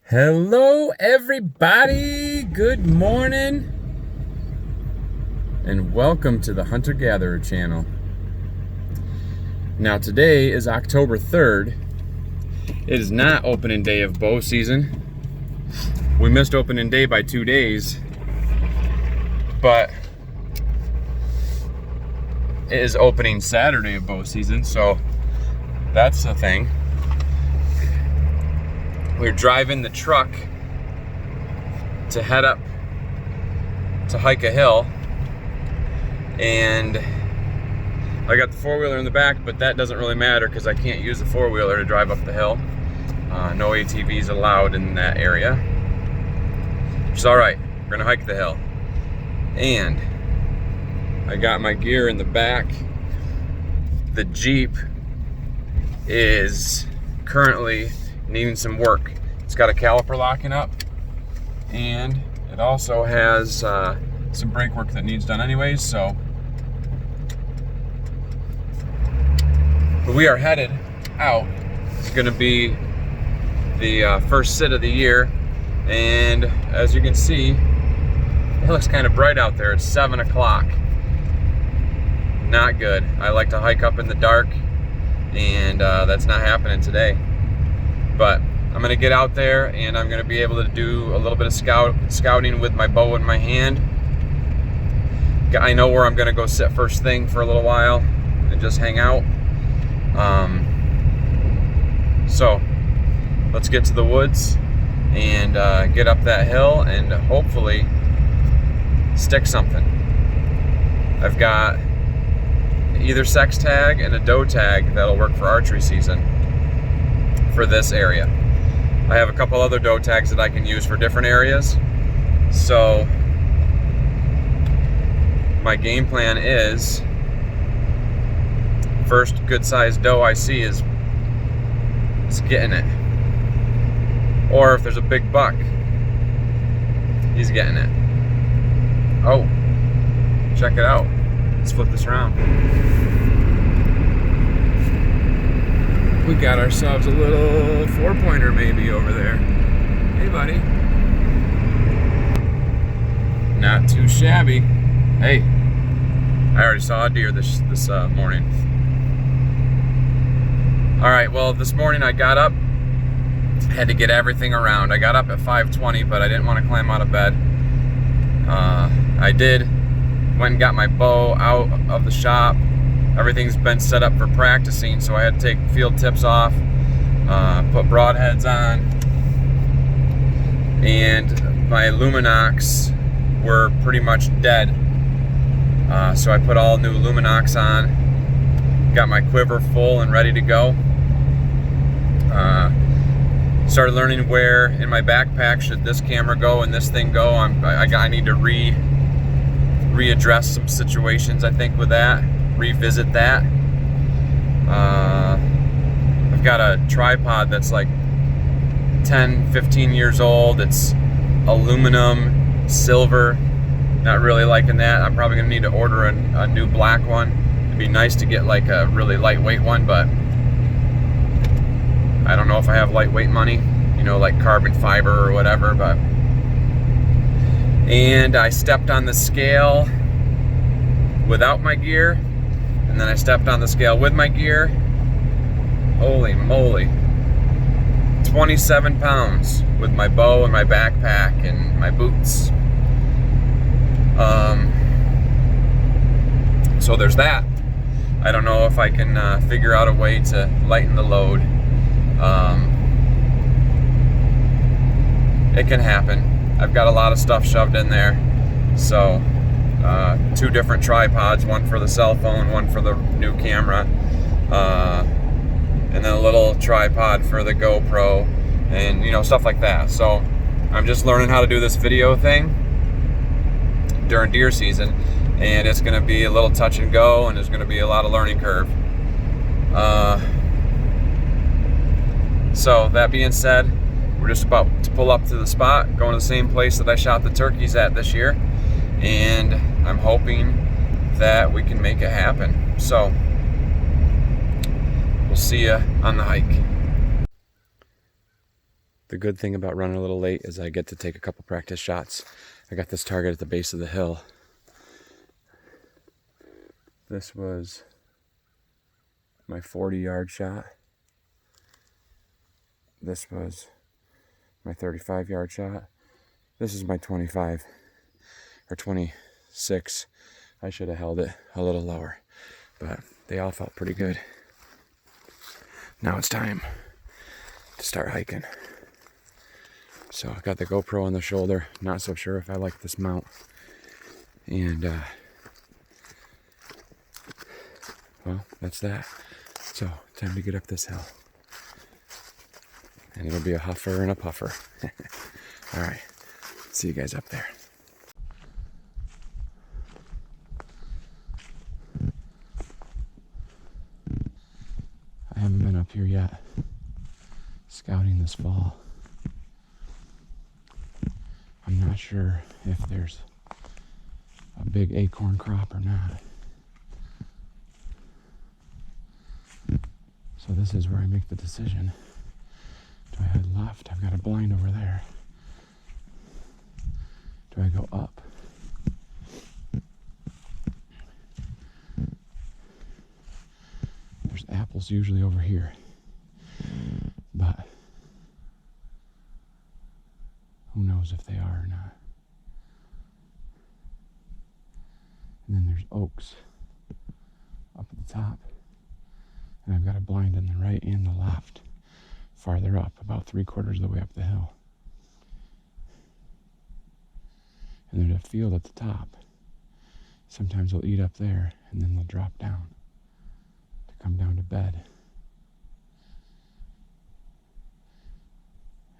Hello everybody, good morning, and welcome to the Hunter-Gatherer channel. Now today is October 3rd. It is not opening day of bow season. We missed opening day by 2 days, but it is opening Saturday of bow season, so that's the thing. We're driving the truck to head up to hike a hill, and I got the four-wheeler in the back, but that doesn't really matter because I can't use the four-wheeler to drive up the hill. No ATVs allowed in that area, which is all right. We're gonna hike the hill, and I got my gear in the back. The Jeep is currently needing some work. It's got a caliper locking up, and it also has some brake work that needs done anyways, so but we are headed out. It's gonna be the first sit of the year, and as you can see, it looks kind of bright out there. It's 7 o'clock. Not good. I like to hike up in the dark, and that's not happening today. But I'm gonna get out there, and I'm gonna be able to do a little bit of scouting with my bow in my hand. I know where I'm gonna go sit first thing for a little while and just hang out. So let's get to the woods and get up that hill and hopefully stick something. I've got either sex tag and a doe tag that'll work for archery season for this area. I have a couple other doe tags that I can use for different areas. So my game plan is, first good sized doe I see is getting it. Or if there's a big buck, he's getting it. Oh, check it out. Let's flip this around. We got ourselves a little four-pointer maybe over there. Hey, buddy. Not too shabby. Hey, I already saw a deer this morning. All right, well, this morning I got up, had to get everything around. I got up at 5:20, but I didn't want to climb out of bed. I did. Went and got my bow out of the shop. Everything's been set up for practicing, so I had to take field tips off, put broadheads on, and my Luminox were pretty much dead. So I put all new Luminox on, got my quiver full and ready to go. Started learning where in my backpack should this camera go and this thing go. I need to readdress some situations, I think, with that. Revisit that. I've got a tripod that's like 10, 15 years old. It's aluminum, silver. Not really liking that. I'm probably gonna need to order a new black one. It'd be nice to get like a really lightweight one, but I don't know if I have lightweight money, you know, like carbon fiber or whatever. But and I stepped on the scale without my gear, and then I stepped on the scale with my gear. Holy moly, 27 pounds with my bow and my backpack and my boots. So there's that. I don't know if I can figure out a way to lighten the load. It can happen. I've got a lot of stuff shoved in there. So 2 different tripods, one for the cell phone, one for the new camera, and then a little tripod for the GoPro, and you know, stuff like that. So I'm just learning how to do this video thing during deer season, and it's going to be a little touch and go, and there's going to be a lot of learning curve. So that being said, we're just about to pull up to the spot, going to the same place that I shot the turkeys at this year, and I'm hoping that we can make it happen. So we'll see you on the hike. The good thing about running a little late is I get to take a couple practice shots. I got this target at the base of the hill. This was my 40-yard shot. This was my 35-yard shot. This is my 25 or 26. I should have held it a little lower, but they all felt pretty good. Now it's time to start hiking. So I got the GoPro on the shoulder. Not so sure if I like this mount. And well, that's that. So time to get up this hill. And it'll be a huffer and a puffer. All right, see you guys up there. I haven't been up here yet, scouting this fall. I'm not sure if there's a big acorn crop or not. So this is where I make the decision. Do I head left? I've got a blind over there. Do I go up? There's apples usually over here, but who knows if they are or not. And then there's oaks up at the top, and I've got a blind on the right and the left, farther up, about 3/4 of the way up the hill. And there's a field at the top. Sometimes they'll eat up there, and then they'll drop down to come down to bed.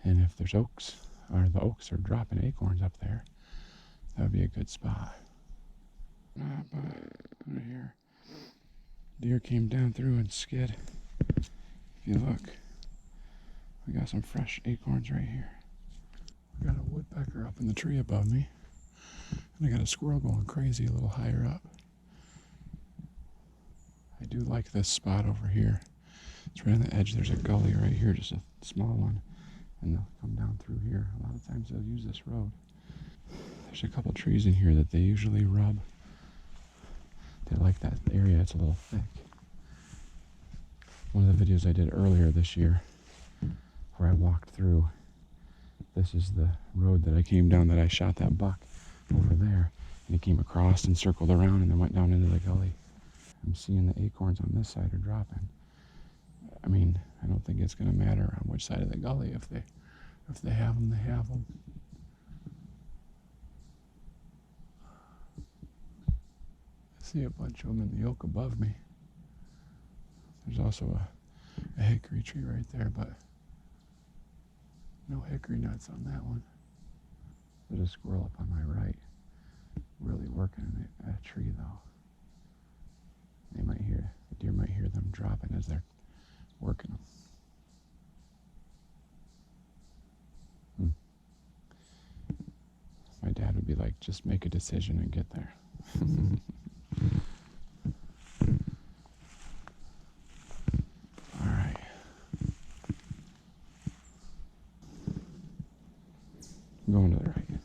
And if there's oaks, or the oaks are dropping acorns up there, that would be a good spot. Right here, deer came down through and skid. If you look, we got some fresh acorns right here. We got a woodpecker up in the tree above me, and I got a squirrel going crazy a little higher up. I do like this spot over here. It's right on the edge. There's a gully right here, just a small one, and they'll come down through here. A lot of times they'll use this road. There's a couple trees in here that they usually rub. They like that area. It's a little thick. One of the videos I did earlier this year where I walked through, this is the road that I came down that I shot that buck over there, and he came across and circled around and then went down into the gully. I'm seeing the acorns on this side are dropping. I mean, I don't think it's going to matter on which side of the gully. If they have them, they have them. I see a bunch of them in the oak above me. There's also a hickory tree right there, but no hickory nuts on that one. There's a squirrel up on my right, really working in a tree though. The deer might hear them dropping as they're working them. My dad would be like, just make a decision and get there. All right. I'm going to the right.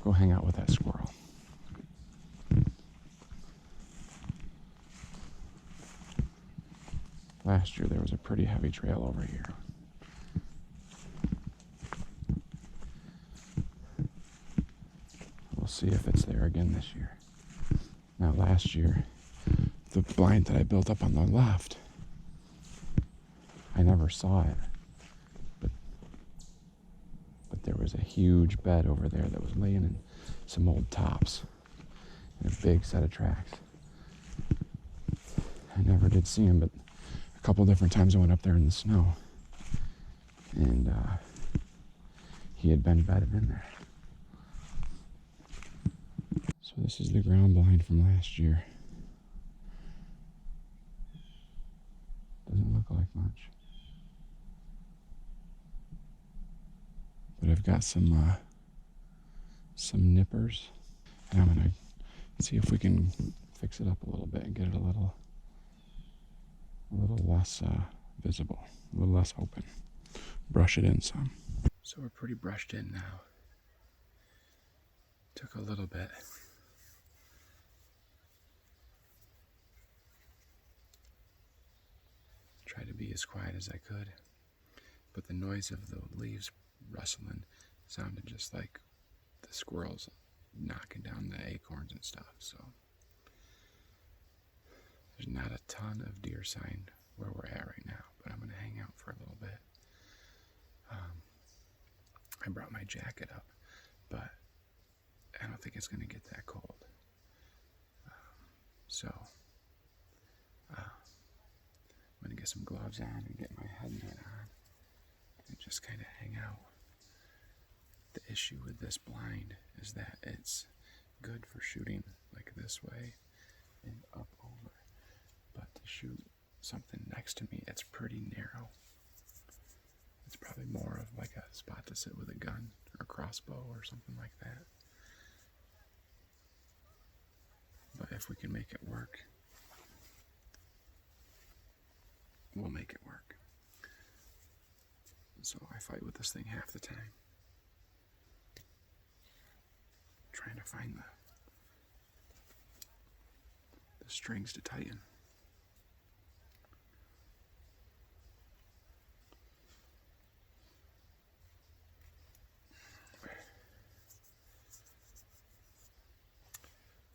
Go hang out with that squirrel. Last year there was a pretty heavy trail over here. We'll see if it's there again this year. Now last year, the blind that I built up on the left, I never saw it. But there was a huge bed over there that was laying in some old tops and a big set of tracks. I never did see him, but a couple different times I went up there in the snow, and he had been bedded in there. So this is the ground blind from last year. Doesn't look like much, but I've got some nippers, and I'm gonna see if we can fix it up a little bit and get it a little less visible, a little less open. brush it in some. So we're pretty brushed in now. Took a little bit. Tried to be as quiet as I could, but the noise of the leaves rustling sounded just like the squirrels knocking down the acorns and stuff. So there's not a ton of deer sign where we're at right now, but I'm going to hang out for a little bit. I brought my jacket up, but I don't think it's going to get that cold. I'm going to get some gloves on and get my headnet on and just kind of hang out. The issue with this blind is that it's good for shooting like this way and up over, but to shoot something next to me, it's pretty narrow. It's probably more of like a spot to sit with a gun or a crossbow or something like that. But if we can make it work, we'll make it work. So I fight with this thing half the time, trying to find the strings to tighten.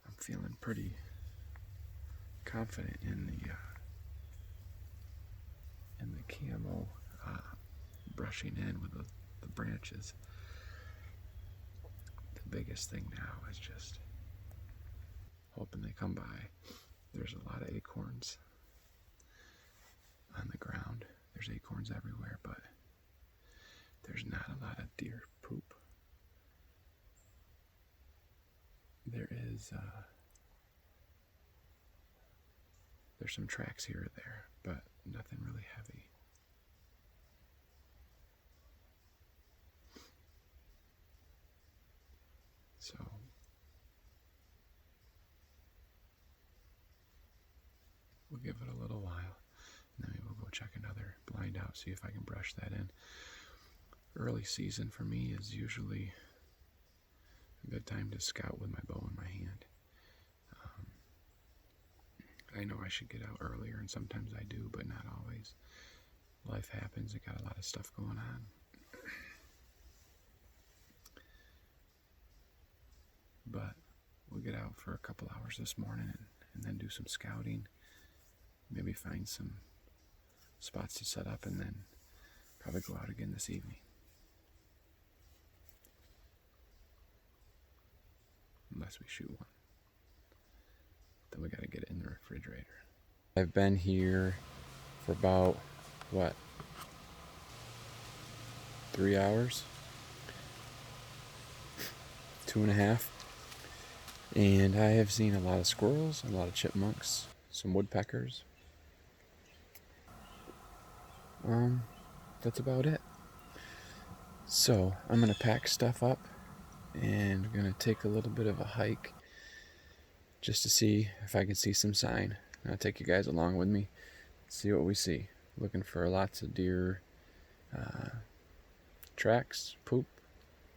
I'm feeling pretty confident in the camo brushing in with the branches. The biggest thing now is just hoping they come by. There's a lot of acorns on the ground. There's acorns everywhere, but there's not a lot of deer poop. There is there's some tracks here or there, but nothing really heavy. So we'll give it a little while, and then we'll go check another blind out, see if I can brush that in. Early season for me is usually a good time to scout with my bow in my hand. I know I should get out earlier, and sometimes I do, but not always. Life happens. I got a lot of stuff going on. But we'll get out for a couple hours this morning and then do some scouting. Maybe find some spots to set up, and then probably go out again this evening. Unless we shoot one. Then we gotta get it in the refrigerator. I've been here for about, 3 hours? 2.5. And I have seen a lot of squirrels, a lot of chipmunks, some woodpeckers. That's about it. So I'm gonna pack stuff up and gonna take a little bit of a hike just to see if I can see some sign. I'll take you guys along with me, see what we see. Looking for lots of deer tracks, poop,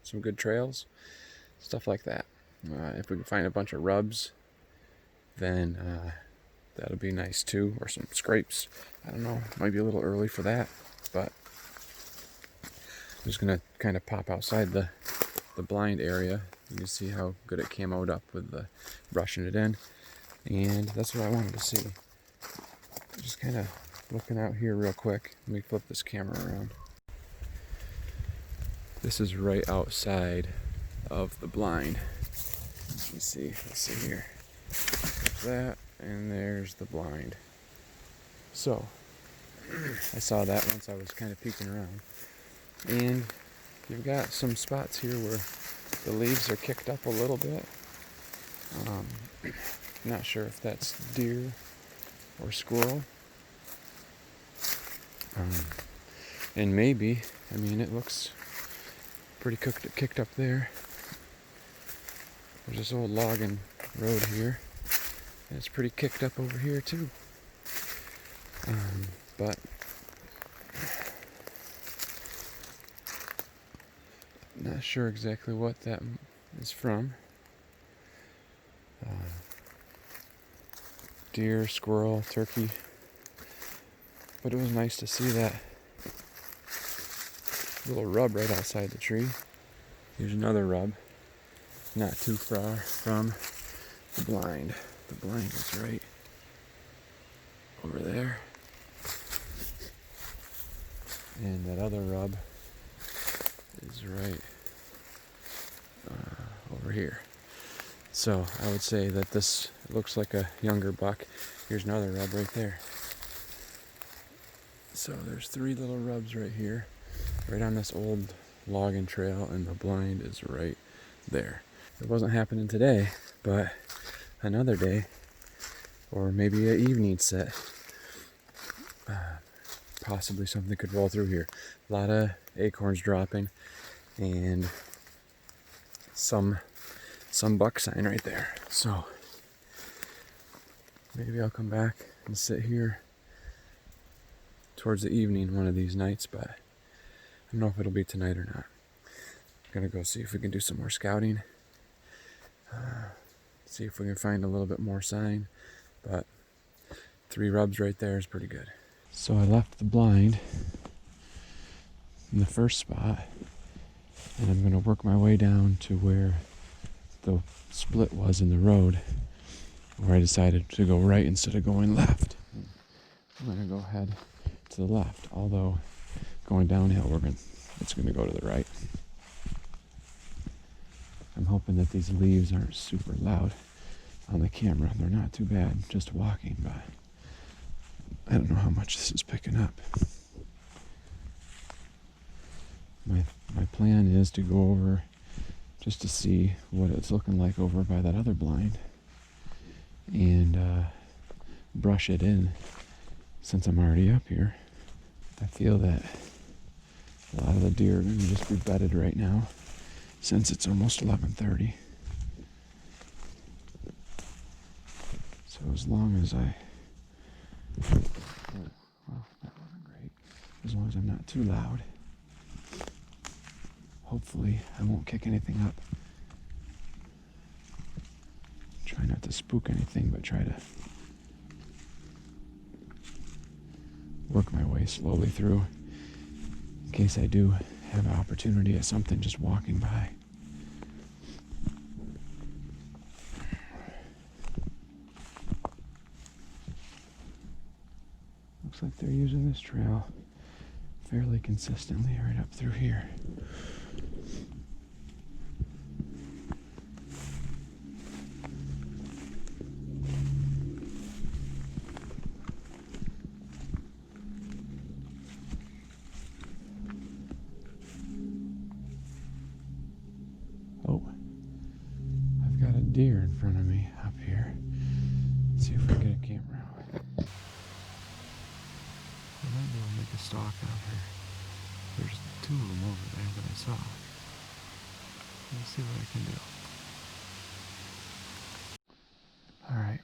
some good trails, stuff like that. If we can find a bunch of rubs, then that'll be nice too, or some scrapes. I don't know, might be a little early for that, but I'm just gonna kind of pop outside the blind area. You can see how good it came out up with the brushing it in, and that's what I wanted to see. Just kind of looking out here real quick. Let me flip this camera around. This is right outside of the blind. Let's see here. There's that, and there's the blind. So I saw that once I was kind of peeking around, and you've got some spots here where the leaves are kicked up a little bit. Not sure if that's deer or squirrel. And maybe, it looks pretty kicked up there. There's this old logging road here, and it's pretty kicked up over here too. But Not sure exactly what that is from. Deer, squirrel, turkey. But it was nice to see that little rub right outside the tree. Here's another rub, not too far from the blind. The blind is right over there. And that other rub is right over here. So I would say that this looks like a younger buck. Here's another rub right there. So there's 3 little rubs right here, right on this old logging trail, and the blind is right there. It wasn't happening today, but another day, or maybe an evening set, possibly something could roll through here. A lot of acorns dropping, and some buck sign right there. So maybe I'll come back and sit here towards the evening one of these nights, but I don't know if it'll be tonight or not. I'm gonna go see if we can do some more scouting, see if we can find a little bit more sign, but 3 rubs right there is pretty good. So I left the blind in the first spot, and I'm gonna work my way down to where the split was in the road, where I decided to go right instead of going left. I'm gonna go head to the left, although going downhill it's gonna go to the right. I'm hoping that these leaves aren't super loud on the camera. They're not too bad just walking, but I don't know how much this is picking up. My plan is to go over just to see what it's looking like over by that other blind, and brush it in since I'm already up here. I feel that a lot of the deer are going to just be bedded right now since it's almost 11:30. So as long as well, that wasn't great. As long as I'm not too loud, hopefully I won't kick anything up. Try not to spook anything, but try to work my way slowly through in case I do have an opportunity at something just walking by. Looks like they're using this trail fairly consistently right up through here. Oh, I've got a deer in front of me up here. Let's see if we can get a camera out. I might be able to make a stalk out here. There's 2 of them over there that I saw. Let's see what I can do. Alright.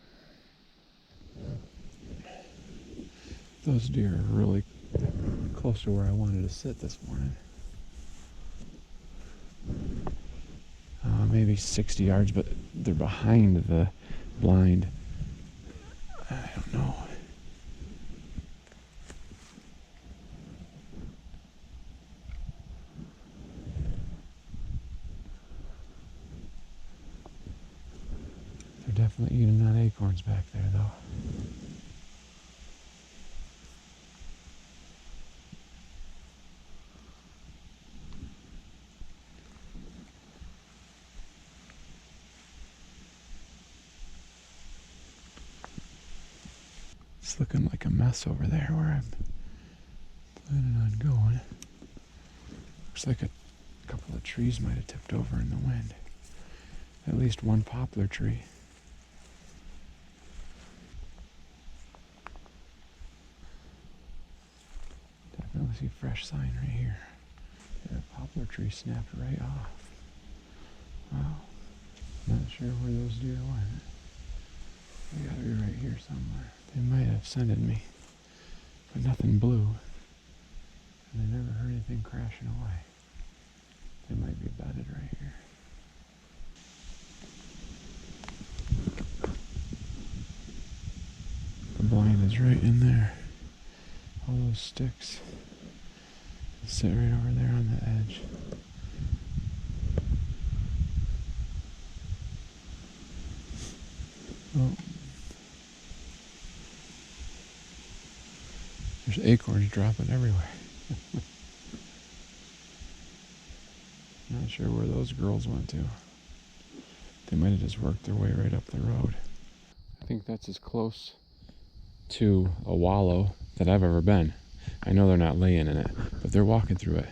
Those deer are really close to where I wanted to sit this morning. Maybe 60 yards, but they're behind the blind. I don't know. They're definitely eating on acorns back there, though. It's looking like a mess over there where I'm planning on going. Looks like a couple of trees might have tipped over in the wind. At least one poplar tree. Definitely see fresh sign right here. Yeah, poplar tree snapped right off. Wow. Not sure where those deer went. They gotta be right here somewhere. They might have scented me, but nothing blew. And I never heard anything crashing away. They might be be bedded right here. The blind is right in there. All those sticks sit right over there on the edge. Oh. There's acorns dropping everywhere. Not sure where those girls went to. They might have just worked their way right up the road. I think that's as close to a wallow that I've ever been. I know they're not laying in it, but they're walking through it.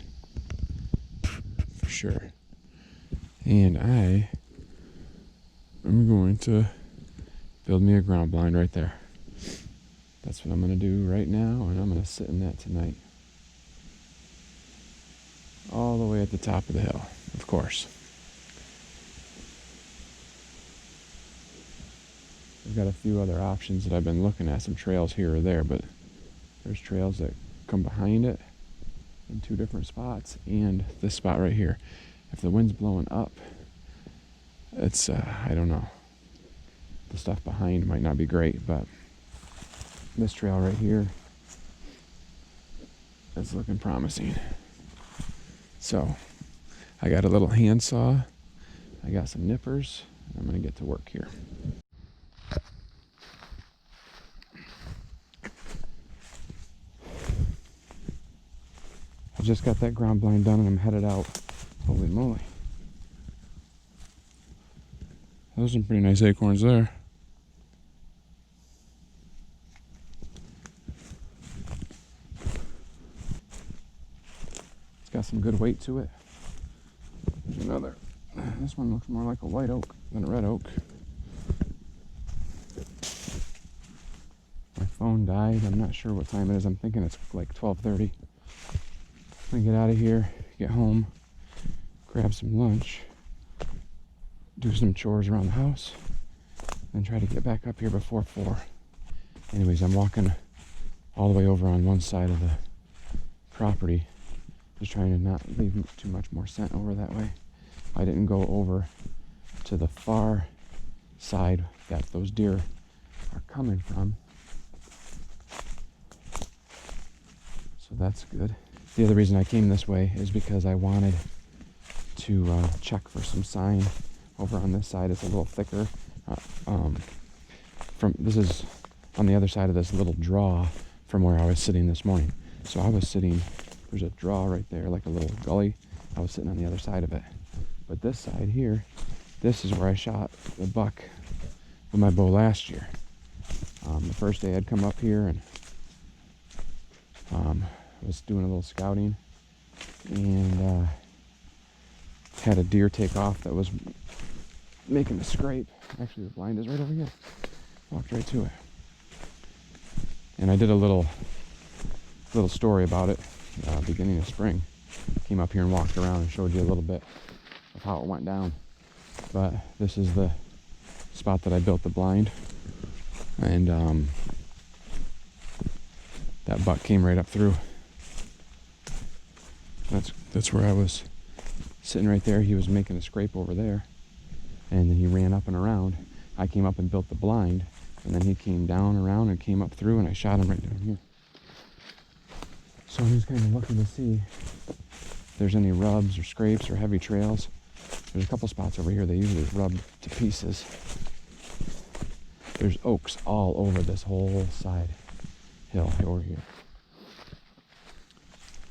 For sure. And I am going to build me a ground blind right there. That's what I'm going to do right now, and I'm going to sit in that tonight. All the way at the top of the hill, of course. I've got a few other options that I've been looking at, some trails here or there, but there's trails that come behind it in 2 different spots, and this spot right here. If the wind's blowing up, it's, I don't know. The stuff behind might not be great, but this trail right here is looking promising. So, I got a little handsaw, I got some nippers, and I'm going to get to work here. I just got that ground blind done and I'm headed out. Holy moly. Those are some pretty nice acorns there. It's got some good weight to it. There's another. This one looks more like a white oak than a red oak. My phone died. I'm not sure what time it is. I'm thinking it's like 12:30. I'm gonna get out of here, get home, grab some lunch, do some chores around the house, and try to get back up here before 4. Anyways, I'm walking all the way over on one side of the property, just trying to not leave too much more scent over that way. I didn't go over to the far side that those deer are coming from, so that's good. The other reason I came this way is because I wanted to check for some sign over on this side. It's a little thicker. This is on the other side of this little draw from where I was sitting this morning. So I was sitting, there's a draw right there, like a little gully. I was sitting on the other side of it. But this side here, this is where I shot the buck with my bow last year. The first day I'd come up here and was doing a little scouting and had a deer take off that was making a scrape. Actually, the blind is right over here. Walked right to it. And I did a little story about it beginning of spring. Came up here and walked around and showed you a little bit of how it went down. But this is the spot that I built the blind. And that buck came right up through. That's where I was sitting right there. He was making a scrape over there, and then he ran up and around. I came up and built the blind, and then he came down around and came up through, and I shot him right down here. So I'm just kind of looking to see if there's any rubs or scrapes or heavy trails. There's a couple spots over here they usually rub to pieces. There's oaks all over this whole side hill over here.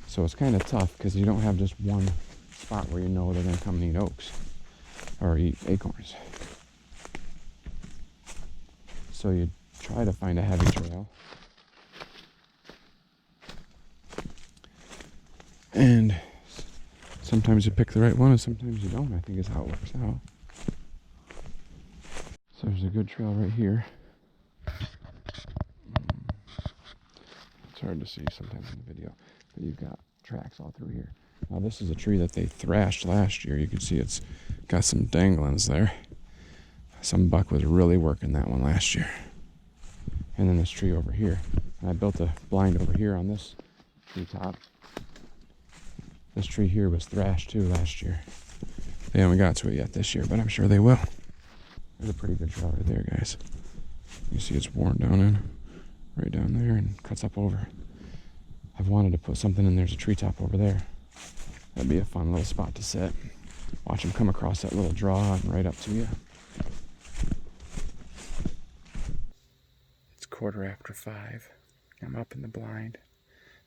So it's kind of tough because you don't have just one spot where you know they're going to come and eat oaks or eat acorns. So you try to find a heavy trail. And sometimes you pick the right one and sometimes you don't, I think is how it works out. So there's a good trail right here. It's hard to see sometimes in the video, but you've got tracks all through here. Now this is a tree that they thrashed last year. You can see it's got some danglings there. Some buck was really working that one last year. And then this tree over here. And I built a blind over here on this tree top. This tree here was thrashed too last year. They haven't got to it yet this year, but I'm sure they will. There's a pretty good trail right there, guys. You see it's worn down in, right down there, and cuts up over. I've wanted to put something in. There's a treetop over there. That'd be a fun little spot to sit. Watch them come across that little draw and right up to you. It's 5:15. I'm up in the blind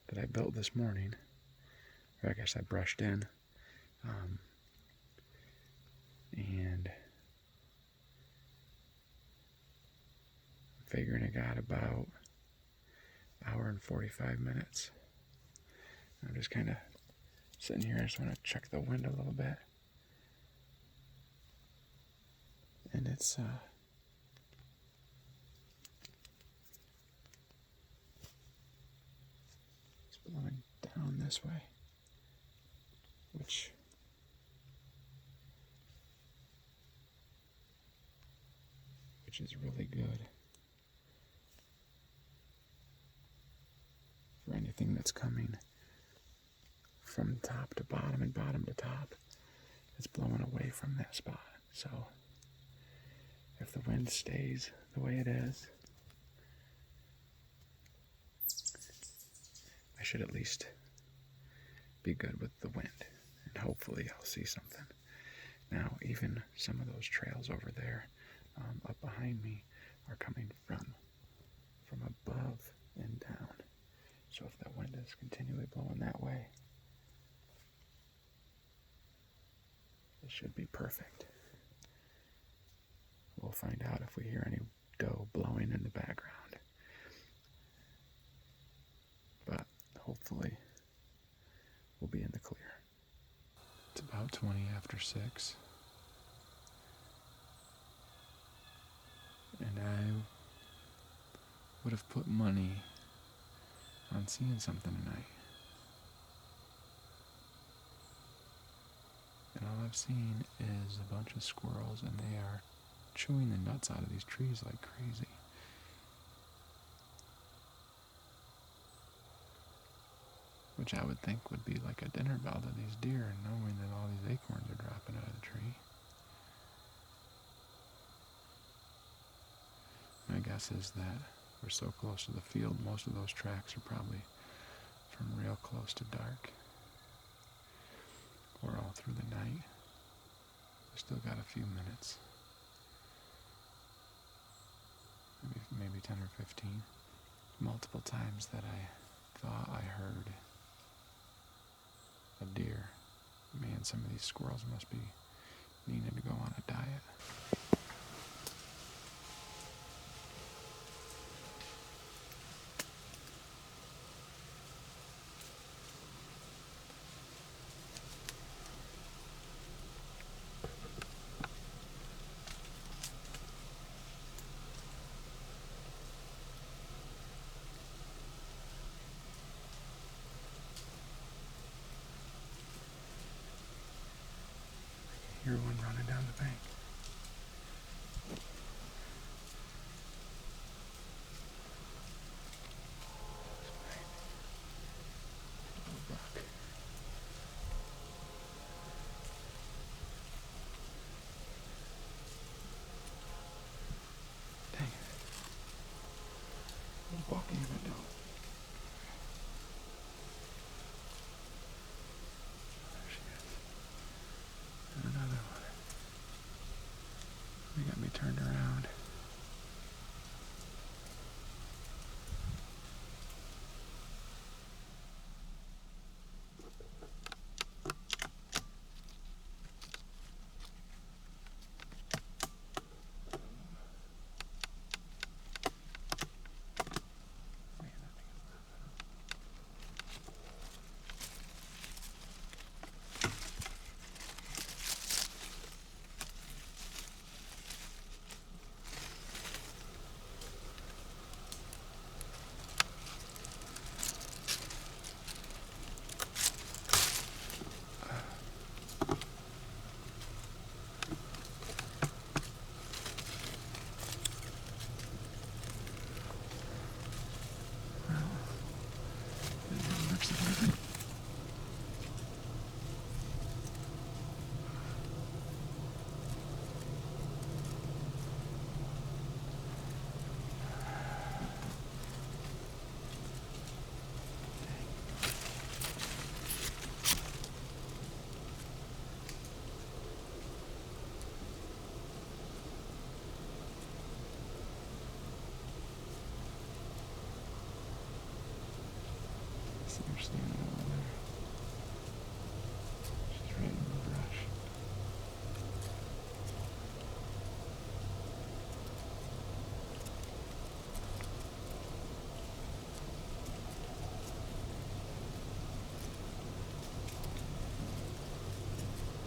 that I built this morning. Or I guess I brushed in. And I'm figuring I got about an hour and 45 minutes. I'm just kind of sitting here. I just want to check the wind a little bit. And it's blowing down this way, which is really good for anything that's coming from top to bottom and bottom to top. It's blowing away from that spot. So if the wind stays the way it is, I should at least be good with the wind, and hopefully I'll see something. Now, even some of those trails over there up behind me are coming from above and down. So if that wind is continually blowing that way, it should be perfect. We'll find out if we hear any doe blowing in the background. But hopefully we'll be in the clear. It's about 20 after 6. And I would have put money on seeing something tonight. And all I've seen is a bunch of squirrels, and they are chewing the nuts out of these trees like crazy. Which I would think would be like a dinner bell to these deer, knowing that all these acorns are dropping out of the tree. My guess is that we're so close to the field, most of those tracks are probably from real close to dark, or all through the night. We still got a few minutes, maybe 10 or 15. Multiple times that I thought I heard a deer. Man, some of these squirrels must be needing to go on a diet. Hear one running down the bank. Little buck. Dang it. Little buck in the window. There she is. And another one. see her standing over there. She's right in the brush.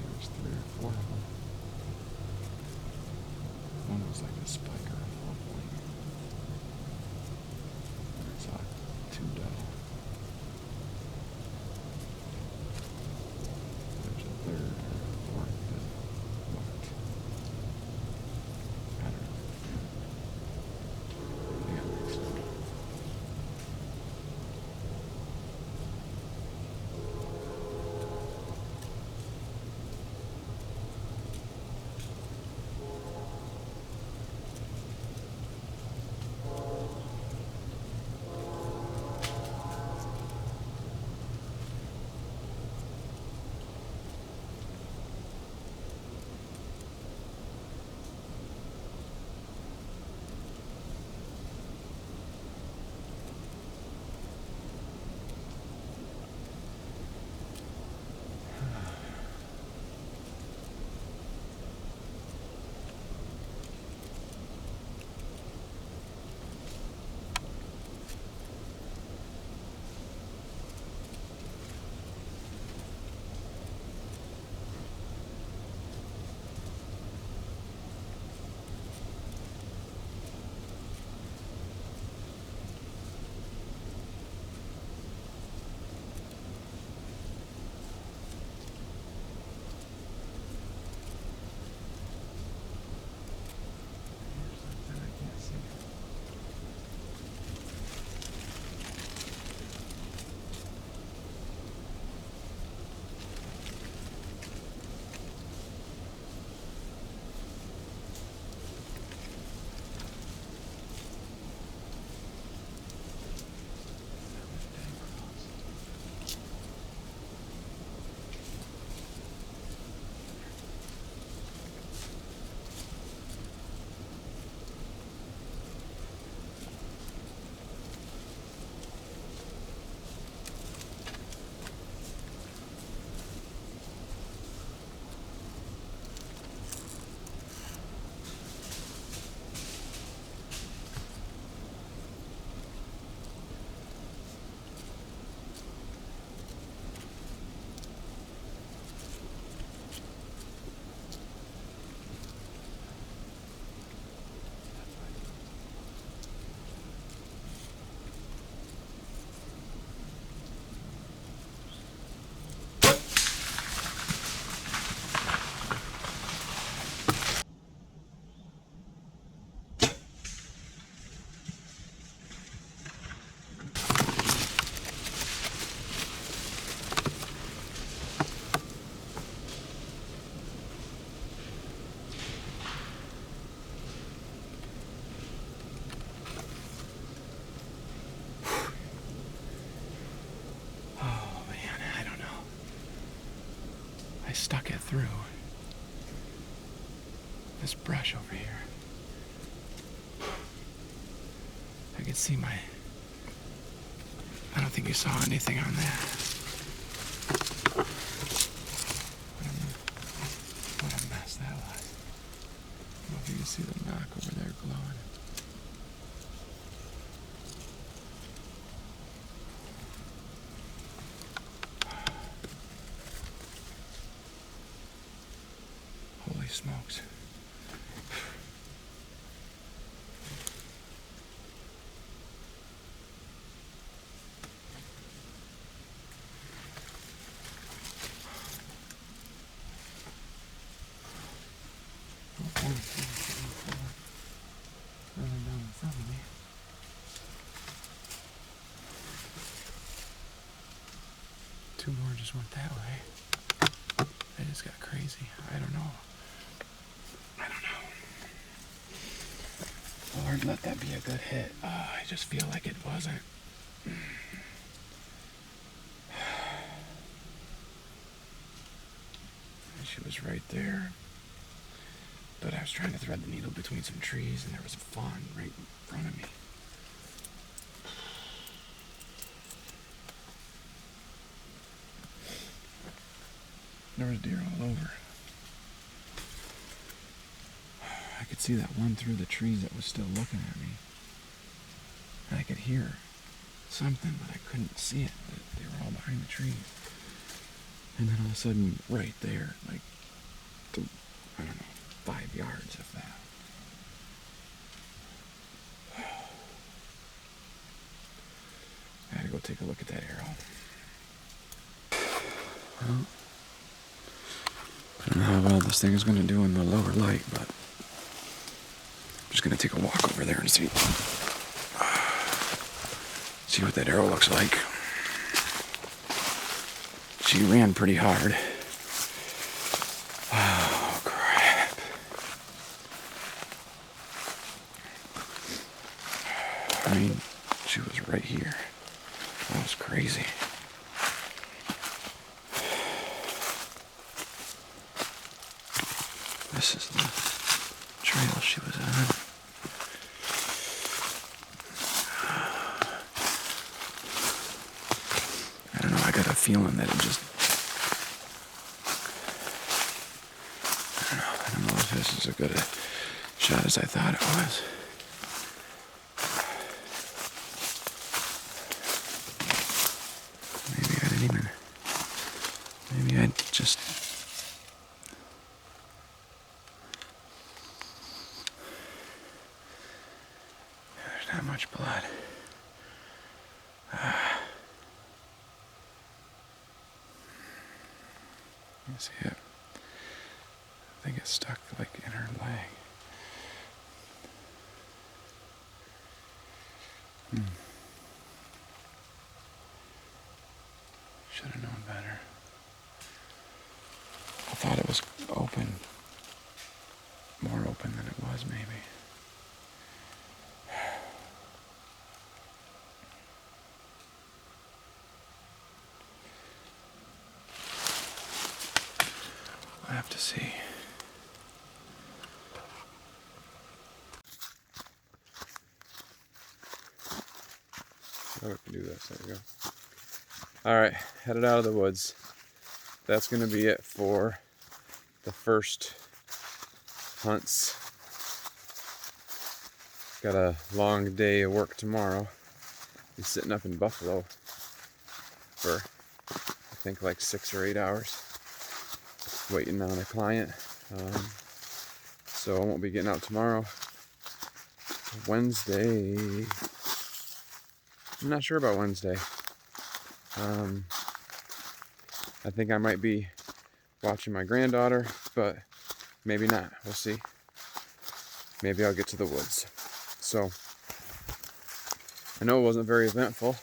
There's 3 or 4 of them. One was like a spiker at one point. I saw 2 doe. There's a 3rd or 4th that looked. I don't know. They got mixed up. Stuck it through this brush over here. I could see I don't think you saw anything on that. What a mess that was. I don't know if you can see the knock over there glowing. Smokes. Running down in front of me. Two more just went that way. They just got crazy. I don't know. Lord, let that be a good hit. I just feel like it wasn't. She was right there. But I was trying to thread the needle between some trees, and there was a fawn right in front of me. There was deer all over. I could see that one through the trees that was still looking at me. And I could hear something, but I couldn't see it. They were all behind the trees. And then all of a sudden, right there, like, I don't know, 5 yards of that. I gotta go take a look at that arrow. Well, I don't know how well this thing is going to do in the lower light, but I'm just going to take a walk over there and see what that arrow looks like. She ran pretty hard. Oh, crap. I mean, she was right here. That was crazy. This is the trail she was on. I don't know, I got a feeling that it just... I don't know if this is as good a shot as I thought it was. Maybe I just... There's not much blood. You see it? I think it's stuck like in her leg. Should have known better. I thought it was open. More open than it was, maybe. We'll have to see. Oh, we can do this. There we go. Alright, headed out of the woods. That's going to be it for the first hunts. Got a long day of work tomorrow. Be sitting up in Buffalo for I think like 6 or 8 hours waiting on a client. So I won't be getting out tomorrow. Wednesday, I'm not sure about Wednesday. I think I might be watching my granddaughter, but maybe not. We'll see. Maybe I'll get to the woods. So, I know it wasn't very eventful,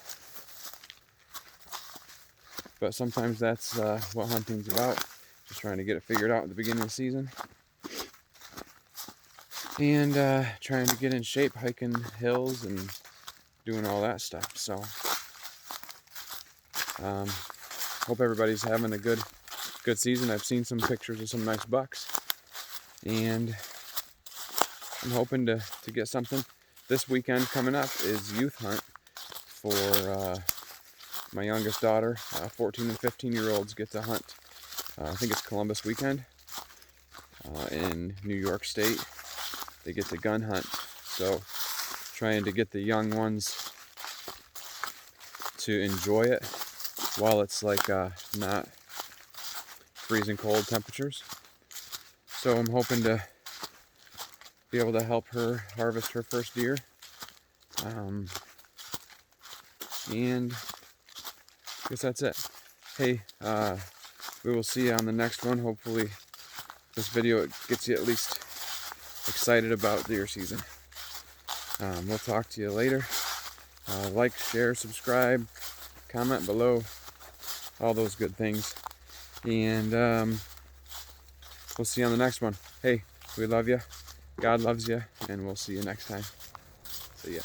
but sometimes that's what hunting's about. Just trying to get it figured out at the beginning of the season. And trying to get in shape, hiking hills and doing all that stuff. So, hope everybody's having a good season. I've seen some pictures of some nice bucks, and I'm hoping to get something. This weekend coming up is youth hunt for my youngest daughter. 14 and 15-year-olds get to hunt. I think it's Columbus weekend in New York State. They get to gun hunt. So trying to get the young ones to enjoy it while it's like not freezing cold temperatures. So I'm hoping to be able to help her harvest her first deer. And I guess that's it. Hey, we will see you on the next one. Hopefully this video gets you at least excited about deer season. We'll talk to you later. Like, share, subscribe, comment below, all those good things. And we'll see you on the next one. Hey, we love you. God loves you, and we'll see you next time. See ya.